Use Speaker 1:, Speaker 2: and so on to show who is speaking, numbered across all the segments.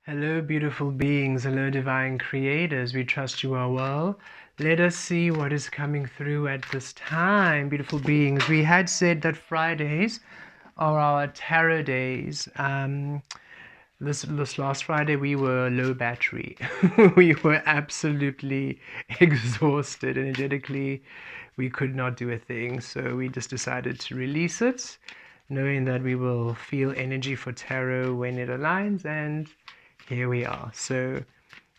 Speaker 1: Hello, beautiful beings. Hello, divine creators. We trust you are well. Let us see what is coming through at this time, beautiful beings. We had said that Fridays are our tarot days. This last Friday, we were low battery. We were absolutely exhausted energetically. We could not do a thing. So we just decided to release it, knowing that we will feel energy for tarot when it aligns. And here we are. So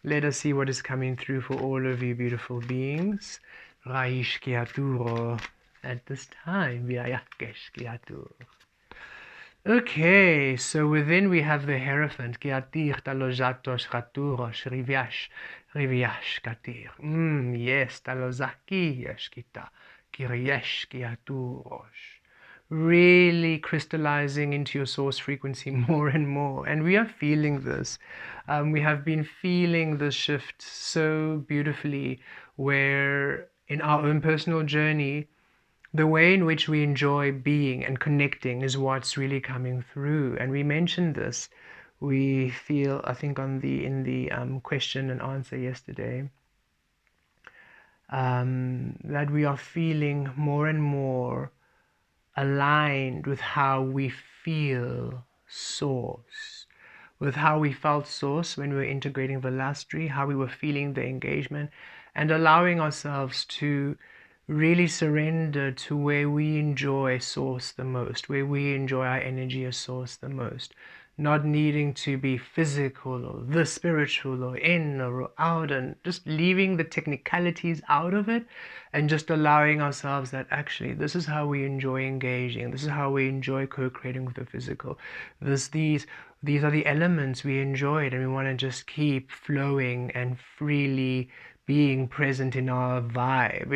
Speaker 1: let us see what is coming through for all of you beautiful beings. Raish Kiaturo at this time. Viayakesh Kiatur. Okay, so within we have the Hierophant. Kiatir talojatos chaturos riviash riviash katir. Yes, talozaki yeshkita kiriesh kiaturos. Really crystallizing into your source frequency more and more. And we are feeling this. We have been feeling this shift so beautifully, where in our own personal journey, the way in which we enjoy being and connecting is what's really coming through. And we mentioned this. We feel, I think, in the question and answer yesterday, that we are feeling more and more aligned with how we feel source, with how we felt source when we were integrating velastry, how we were feeling the engagement, and allowing ourselves to really surrender to where we enjoy source the most, where we enjoy our energy as source the most, not needing to be physical or the spiritual or in or out, and just leaving the technicalities out of it and just allowing ourselves that actually this is how we enjoy engaging, this is how we enjoy co-creating with the physical. These are the elements we enjoyed, and we want to just keep flowing and freely being present in our vibe.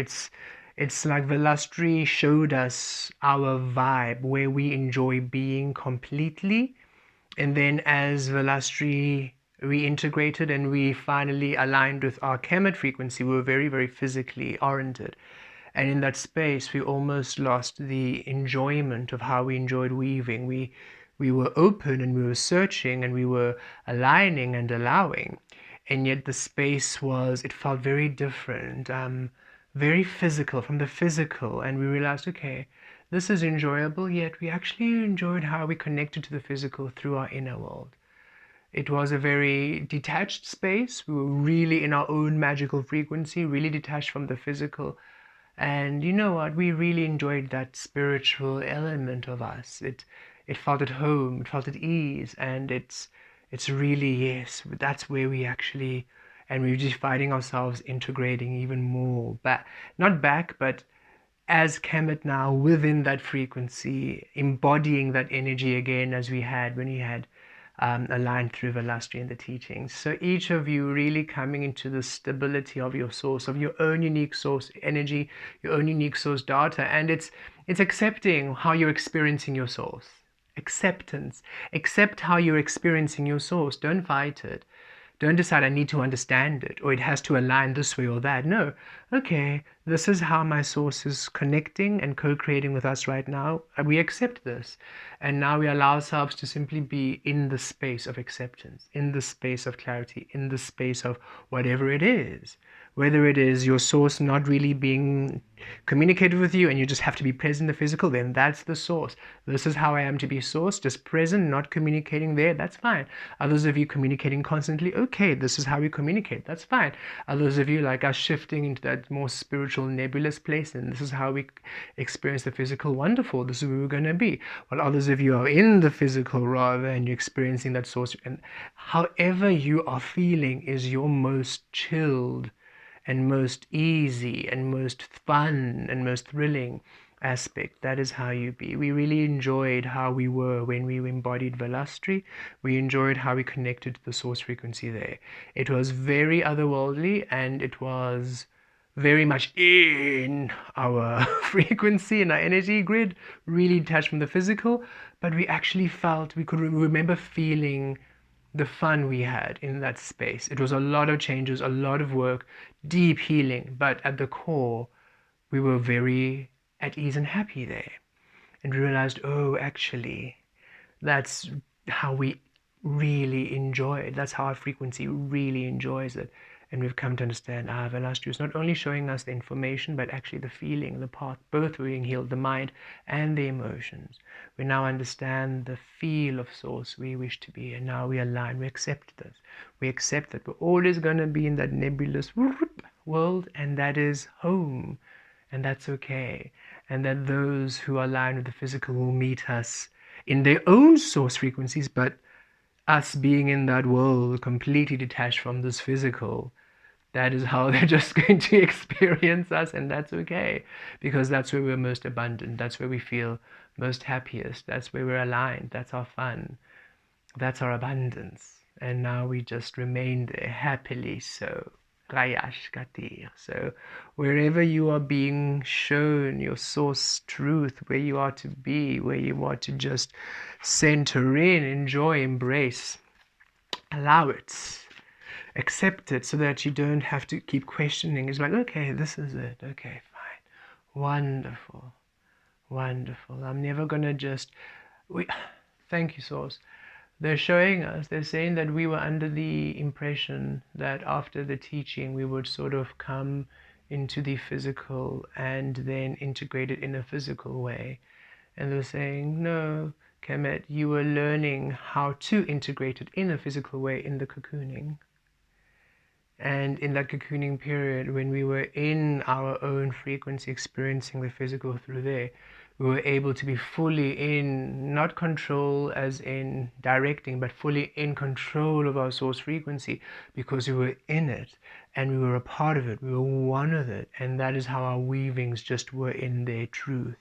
Speaker 1: It's like Velastri showed us our vibe, where we enjoy being completely. And then as Velastri reintegrated and we finally aligned with our Kemet frequency, we were very, very physically oriented. And in that space, we almost lost the enjoyment of how we enjoyed weaving. We were open and we were searching and we were aligning and allowing. And yet the space it felt very different. Very physical, from the physical, and we realized, okay, this is enjoyable, yet we actually enjoyed how we connected to the physical through our inner world. It was a very detached space. We were really in our own magical frequency, really detached from the physical. And you know what? We really enjoyed that spiritual element of us. It felt at home, it felt at ease, and it's really, yes, that's where we actually, and we're just finding ourselves integrating even more back, not back, but as Kemet now within that frequency, embodying that energy again as we had when we had aligned through Velastri and the teachings. So each of you really coming into the stability of your source, of your own unique source energy, your own unique source data, and it's accepting how you're experiencing your source. Acceptance. Accept how you're experiencing your source. Don't fight it. Don't decide I need to understand it or it has to align this way or that. No. Okay, this is how my source is connecting and co-creating with us right now. We accept this. And now we allow ourselves to simply be in the space of acceptance, in the space of clarity, in the space of whatever it is. Whether it is your source not really being communicated with you and you just have to be present in the physical, then that's the source. This is how I am to be source, just present, not communicating there, that's fine. Others of you communicating constantly, okay, this is how we communicate, that's fine. Others of you like us shifting into that more spiritual nebulous place, and this is how we experience the physical, wonderful, this is where we're going to be. While others of you are in the physical rather, and you're experiencing that source, and however you are feeling is your most chilled and most easy and most fun and most thrilling aspect. That is how you be. We really enjoyed how we were when we embodied Velastri. We enjoyed how we connected to the source frequency there. It was very otherworldly, and it was very much in our frequency and our energy grid, really detached from the physical, but we actually felt, we could remember feeling the fun we had in that space. It was a lot of changes, a lot of work, deep healing, but at the core, we were very at ease and happy there. And we realized, oh, actually, that's how we really enjoy it. That's how our frequency really enjoys it. And we've come to understand Velastru is not only showing us the information, but actually the feeling, the path, both being healed, the mind and the emotions. We now understand the feel of source we wish to be, and now we align, we accept this. We accept that we're always going to be in that nebulous world, and that is home, and that's okay. And that those who align with the physical will meet us in their own source frequencies, but us being in that world completely detached from this physical, that is how they're just going to experience us, and that's okay, because that's where we're most abundant, that's where we feel most happiest, that's where we're aligned, that's our fun, that's our abundance. And now we just remain there happily. So so wherever you are being shown your source truth, where you are to be, where you are to just center in, enjoy, embrace, allow it, accept it, so that you don't have to keep questioning. It's like, okay, this is it, okay, fine, wonderful, wonderful. I'm never gonna just thank you, source. They're showing us, they're saying that we were under the impression that after the teaching we would sort of come into the physical and then integrate it in a physical way. And they're saying, no, Kemet, you were learning how to integrate it in a physical way in the cocooning. And in that cocooning period, when we were in our own frequency, experiencing the physical through there, we were able to be fully in, not control as in directing, but fully in control of our source frequency, because we were in it and we were a part of it. We were one with it. And that is how our weavings just were in their truth.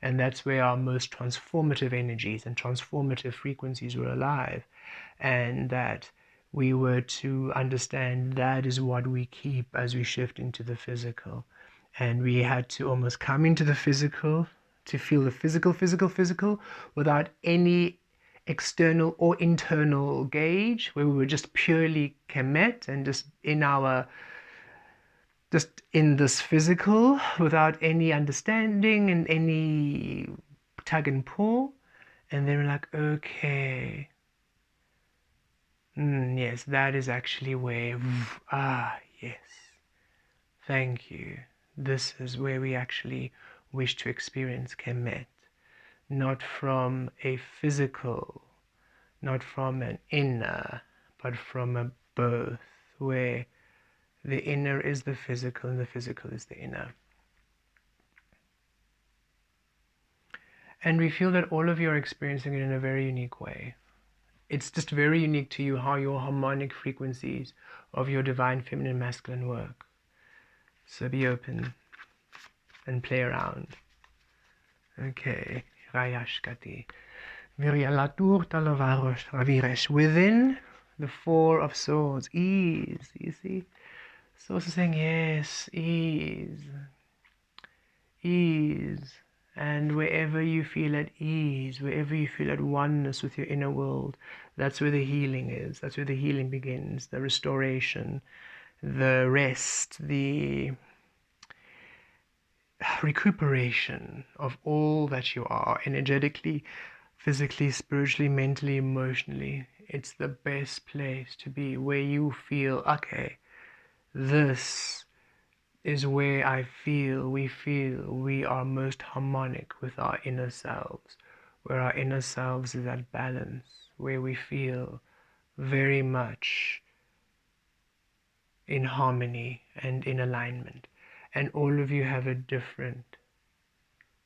Speaker 1: And that's where our most transformative energies and transformative frequencies were alive. And that we were to understand that is what we keep as we shift into the physical. And we had to almost come into the physical to feel the physical without any external or internal gauge, where we were just purely Kemet and just in this physical without any understanding and any tug and pull. And then we're like, okay, yes, that is actually where, yes, thank you. This is where we actually wish to experience Kemet, not from a physical, not from an inner, but from a both, where the inner is the physical and the physical is the inner. And we feel that all of you are experiencing it in a very unique way. It's just very unique to you how your harmonic frequencies of your divine feminine masculine work. So be open and play around. Okay, Rayashkati. Virialatur talavaros raviresh. Within the Four of Swords, ease, you see? Source is saying, yes, ease, ease. And wherever you feel at ease, wherever you feel at oneness with your inner world, that's where the healing is. That's where the healing begins, the restoration, the rest, the recuperation of all that you are, energetically, physically, spiritually, mentally, emotionally. It's the best place to be, where you feel, okay, this is where we feel we are most harmonic with our inner selves, where our inner selves is at balance, where we feel very much in harmony and in alignment. And all of you have a different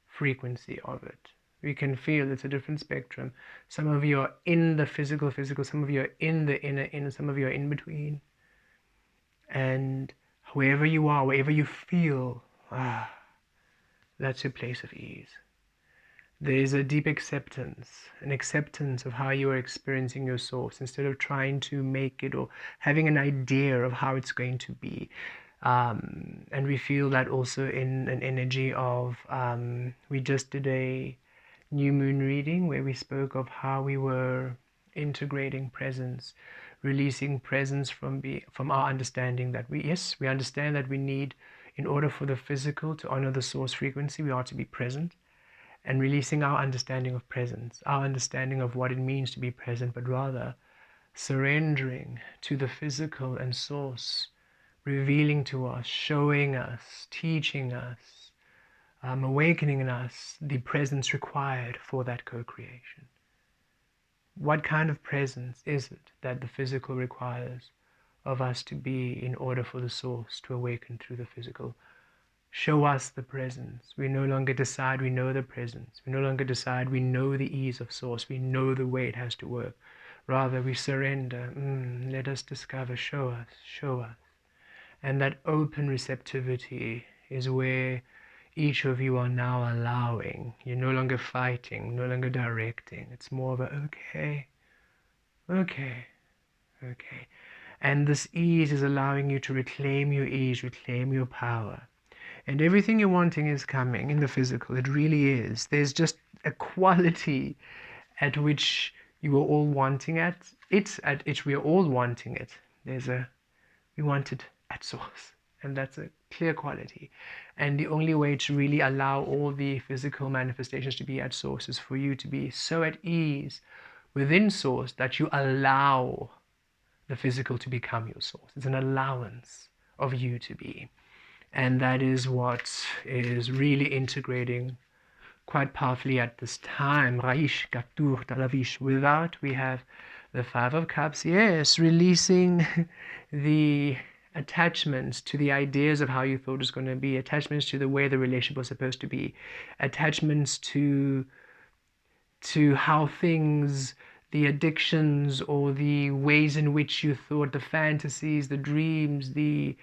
Speaker 1: frequency of it. We can feel it's a different spectrum. Some of you are in the physical, some of you are in the inner, some of you are in between. And wherever you are, wherever you feel, that's your place of ease. There is a deep acceptance, an acceptance of how you are experiencing your source, instead of trying to make it or having an idea of how it's going to be. And we feel that also in an energy of, we just did a new moon reading where we spoke of how we were integrating presence, releasing presence from our understanding that we understand that we need, in order for the physical to honor the source frequency, we are to be present, and releasing our understanding of presence, our understanding of what it means to be present, but rather surrendering to the physical and source, revealing to us, showing us, teaching us, awakening in us the presence required for that co-creation. What kind of presence is it that the physical requires of us to be in order for the source to awaken through the physical? Show us the presence. We no longer decide we know the presence. We no longer decide we know the ease of source. We know the way it has to work. Rather, we surrender. Let us discover. Show us. Show us. And that open receptivity is where each of you are now allowing. You're no longer fighting, no longer directing. It's more of a okay, okay, okay. And this ease is allowing you to reclaim your ease, reclaim your power. And everything you're wanting is coming in the physical. It really is. There's just a quality at which you are all wanting at which we are all wanting it. We want it at source. And that's a clear quality. And the only way to really allow all the physical manifestations to be at source is for you to be so at ease within source that you allow the physical to become your source. It's an allowance of you to be. And that is what is really integrating quite powerfully at this time. Raish Gatur Talavish. Without, we have the Five of Cups. Yes, releasing the attachments to the ideas of how you thought it was going to be, attachments to the way the relationship was supposed to be, attachments to how things, the addictions or the ways in which you thought, the fantasies, the dreams, the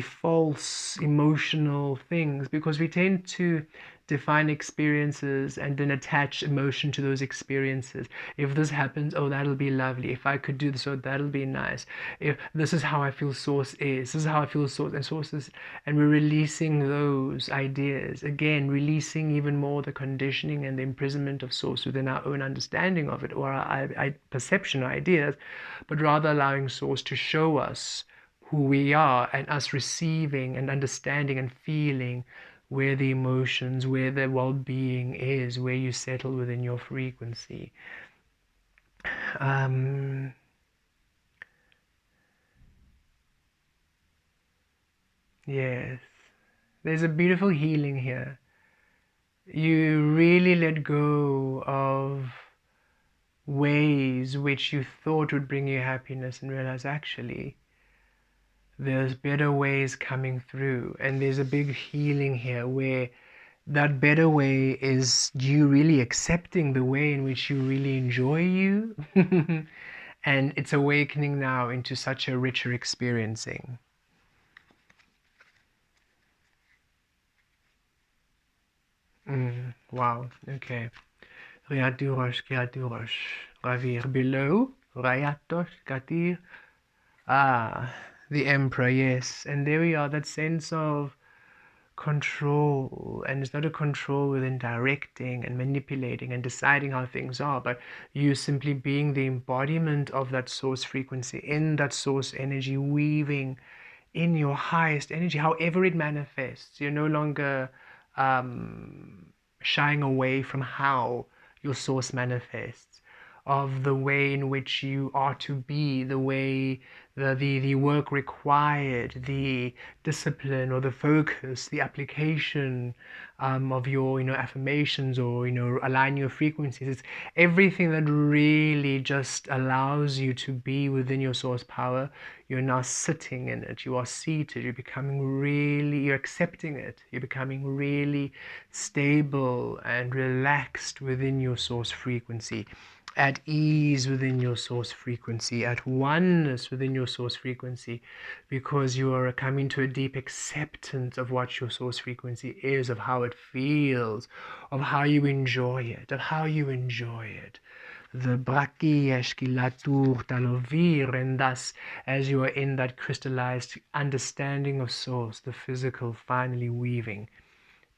Speaker 1: false emotional things, because we tend to define experiences and then attach emotion to those experiences. If this happens, oh, that'll be lovely. If I could do this, oh, that'll be nice. If this is how I feel source is, this is how I feel source and sources, and we're releasing those ideas. Again, releasing even more the conditioning and the imprisonment of source within our own understanding of it, or our perception or ideas, but rather allowing source to show us who we are, and us receiving and understanding and feeling where the emotions, where the well-being is, where you settle within your frequency. Yes, there's a beautiful healing here. You really let go of ways which you thought would bring you happiness and realize actually there's better ways coming through, and there's a big healing here where that better way is you really accepting the way in which you really enjoy you and it's awakening now into such a richer experiencing. Wow, okay. Riaturosh, Kiaturosh, Ravir below, Rayatosh, Katir. The Emperor, yes. And there we are, that sense of control. And it's not a control within directing and manipulating and deciding how things are, but you simply being the embodiment of that source frequency, in that source energy, weaving in your highest energy, however it manifests. You're no longer shying away from how your source manifests, of the way in which you are to be, the way the work required, the discipline or the focus, the application of your affirmations, or align your frequencies. It's everything that really just allows you to be within your source power. You're now sitting in it, you are seated, you're accepting it, you're becoming really stable and relaxed within your source frequency, at ease within your source frequency, at oneness within your source frequency, because you are coming to a deep acceptance of what your source frequency is, of how it feels, of how you enjoy it, The braki eshkilatur talovir, and thus, as you are in that crystallized understanding of source, the physical finally weaving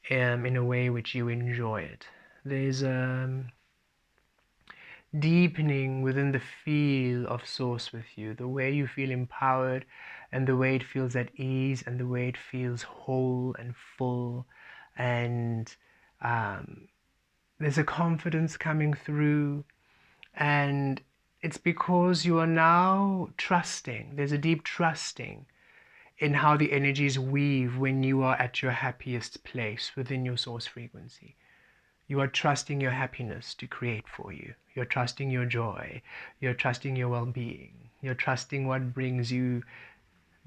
Speaker 1: in a way which you enjoy it. There's deepening within the feel of source with you, the way you feel empowered, and the way it feels at ease, and the way it feels whole and full, and there's a confidence coming through, and It's because you are now trusting. There's a deep trusting in how the energies weave when you are at your happiest place within your source frequency. You are trusting your happiness to create for you. You're trusting your joy. You're trusting your well-being. You're trusting what brings you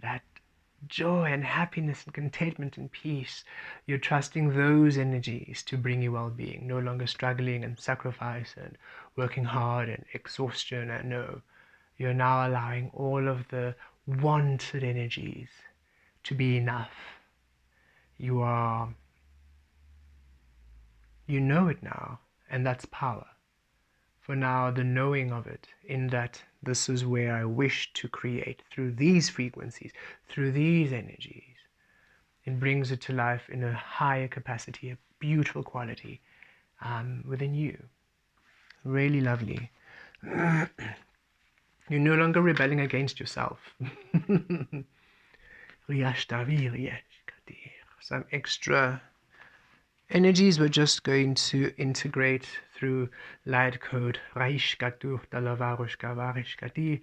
Speaker 1: that joy and happiness and contentment and peace. You're trusting those energies to bring you well-being, no longer struggling and sacrifice and working hard and exhaustion. And no, you're now allowing all of the wanted energies to be enough. You know it now, and that's power. For now, the knowing of it, in that this is where I wish to create through these frequencies, through these energies, it brings it to life in a higher capacity, a beautiful quality within you. Really lovely. You're no longer rebelling against yourself. Some extra energies we're just going to integrate through light code. Raishkatu dalavarushka varishkati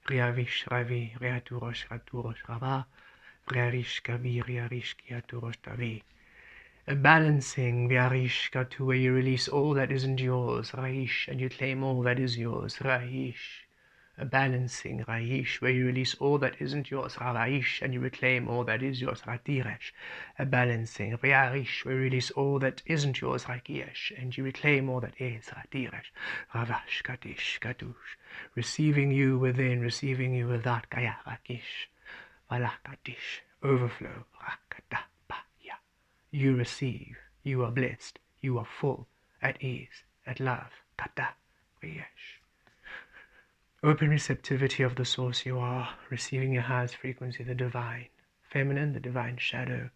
Speaker 1: riavish ravi riaturosh raturosh rava riarishkavi riarishkiaturosh tavi. A balancing viarishkatu, where you release all that isn't yours, Raish, and you claim all that is yours, Raish. A balancing, Raish, where you release all that isn't yours, Raish, and you reclaim all that is yours, Ratiresh. A balancing, Riarish, where you release all that isn't yours, Rakiyesh, and you reclaim all that is, Ratiresh. Ravash, Katish, Katush. Receiving you within, receiving you without, Kaya, Rakish. Valakatish. Overflow, Rakata, Paya. You receive, you are blessed, you are full, at ease, at love, Kata, Riyesh. Open receptivity of the source you are, receiving your highest frequency, the divine feminine, the divine shadow.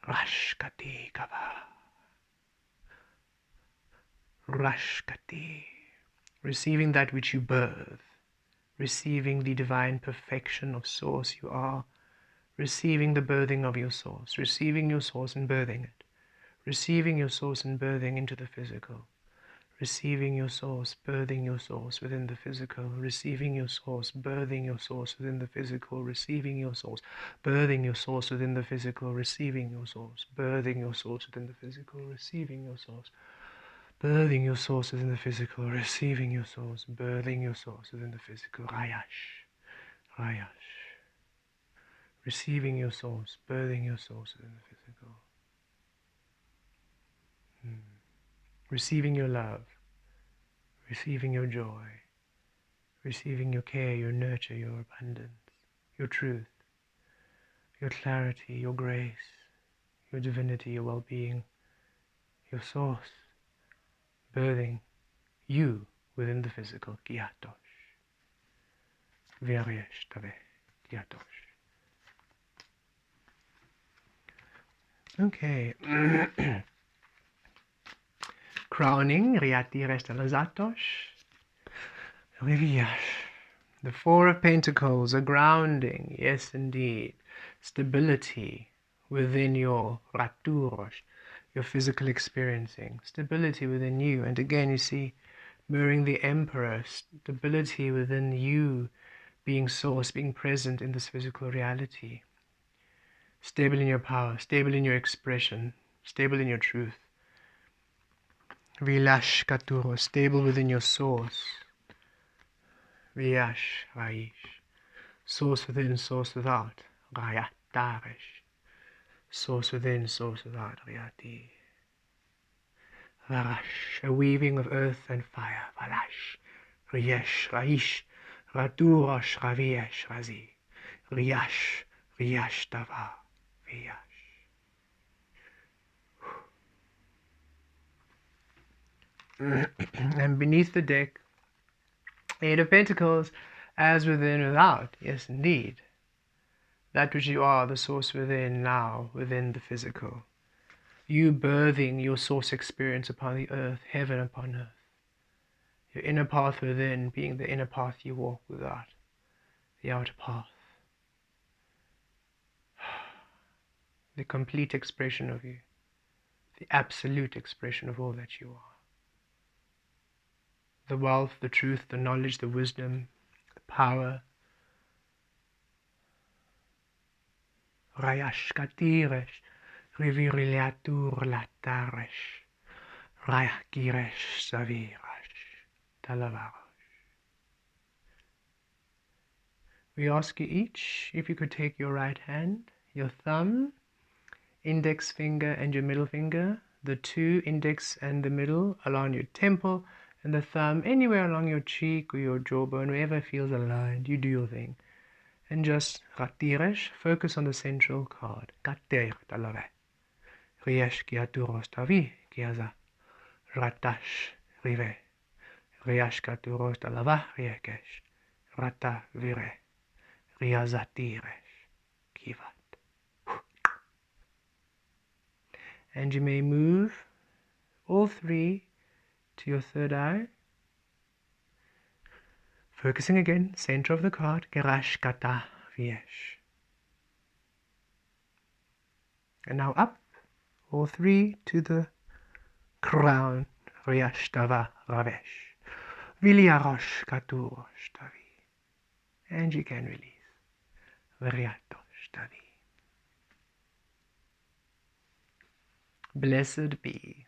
Speaker 1: Rashkati kava. Rashkati. Receiving that which you birth, receiving the divine perfection of source you are, receiving the birthing of your source, receiving your source and birthing it, receiving your source and birthing into the physical. Receiving your source, birthing your source within the physical, receiving your source, birthing your source within the physical, receiving your source, birthing your source within the physical, receiving your source, birthing your source within the physical, receiving your source, birthing your source within the physical, receiving your source, birthing your source within the physical, Rayash, Rayash, receiving your source, birthing your source within the physical, receiving your love, receiving your joy, receiving your care, your nurture, your abundance, your truth, your clarity, your grace, your divinity, your well-being, your source, birthing you within the physical. Kiatosh. Viryesh tave. Kiatosh. Okay. Crowning. Riati restalazatosh. The Four of Pentacles, a grounding, yes indeed, stability within your raturosh, your physical experiencing, stability within you. And again, you see, mirroring the Emperor, stability within you, being source, being present in this physical reality, stable in your power, stable in your expression, stable in your truth. Vilash katuro, stable within your source. Viash raish, source within, source without. Rayatarish, source within, source without. Riati. Varash, a weaving of earth and fire. Valash, Riesh, Raish, Radurash, Raviesh, Razi. Riash, Riash Tava, Viash. And beneath the deck, Eight of Pentacles, as within without. Yes, indeed. That which you are, the source within now, within the physical. You birthing your source experience upon the earth, heaven upon earth. Your inner path within being the inner path you walk without, the outer path. The complete expression of you, the absolute expression of all that you are. the wealth, the truth, the knowledge, the wisdom, the power. Rayash katiresh, rivirilatur lataresh, rayakiresh savirash, talavarosh. We ask you each if you could take your right hand, your thumb, index finger and your middle finger, the two index and the middle along your temple, and the thumb anywhere along your cheek or your jawbone, wherever feels aligned. You do your thing. And just ratiresh, focus on the central card. Kater talave. Riesh kiaturos tavi kiaza. Ratash rive. Riash katuros talava riekesh. Rata vire. Riazatiresh kivat. And you may move all three to your third eye. Focusing again, center of the card, Gerash Kata Viesh. And now up, all three to the crown, Riashtava Ravesh. Viliarosh Katurosh Tavi. And you can release. Vriatosh Tavi. Blessed be.